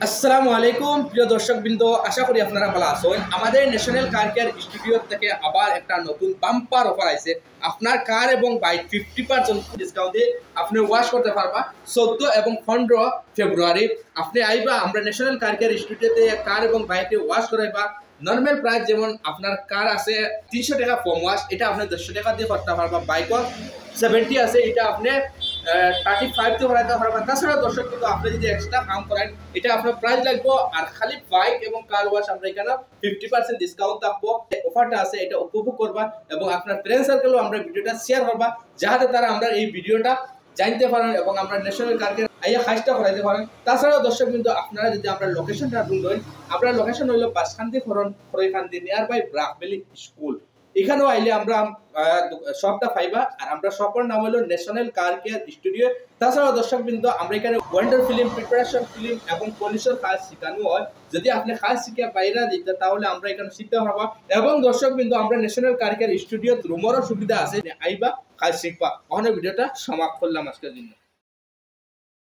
আসসালামু আলাইকুম প্রিয় দর্শকবৃন্দ, আশা করি আপনারা ভালো আছেন। আমাদের ন্যাশনাল কার কেয়ার স্টুডিও থেকে আবার একটা নতুন বাম্পার অফার আছে। আপনার কার এবং বাইক 50% ডিসকাউন্ট দিয়ে আপনি ওয়াশ করতে পারবা 14 এবং 15 ফেব্রুয়ারি। আপনি আইবা আমরা ন্যাশনাল কার কেয়ার স্টুডিওতে কার এবং বাইকে ওয়াশ করাইবা। নর্মাল প্রাইস যেমন আপনার কার আছে 300 টাকা ফোম ওয়াশ, এটা আপনি 100 টাকা দিয়ে করতে পারবা। বাইকও 70 আছে, এটা আপনি 35 দিয়ে করাইতে পারবেন। তাছাড়া দর্শক কিন্তু আপনি যদি এক্সট্রা কাম করেন এটা আপনার প্রাইস লাগবে। আর খালি বাইক এবং কার ওয়াশ আমরা এখানে 50% ডিসকাউন্ট থাকবো। অফারটা আছে, এটা উপভোগ করবা এবং আপনার ফ্রেন্ড সার্কেলও আমরা ভিডিওটা শেয়ার করবা, যাহাতে তারা আমরা এই ভিডিওটা জানতে পারেন এবং আমরা ন্যাশনাল কারকে আইয়া খাইজটা করাইতে পারেন। তাছাড়াও দর্শক কিন্তু আপনারা যদি আমরা লোকেশনটা ঢুকলেন, আপনার লোকেশন হইল বাসখান্তি খরইখান্তি নিয়ার বাই ব্রাকবেলি স্কুল। এখানেও আইলে আমরা শপটা পাইবা। আর আমরা শপের নাম হলো ন্যাশনাল কার কেয়ার স্টুডিও। তাছাড়াও দর্শক বিন্দু আমরা এখানে ওয়ান্ডার ফিল্ম, প্রিপারেশন ফিল্ম এবং পুলিশের কাজ শেখানো হয়। যদি আপনি কাজ শিখে বাইরে দিতে তাহলে আমরা এখানে শিখতে পারবো। এবং দর্শক বিন্দু আমরা ন্যাশনাল কার কেয়ার স্টুডিও রুমেরও সুবিধা আছে, আইবা কাজ শিখবা। ওখানে ভিডিওটা সমাপ্ত করলাম আজকের জন্য।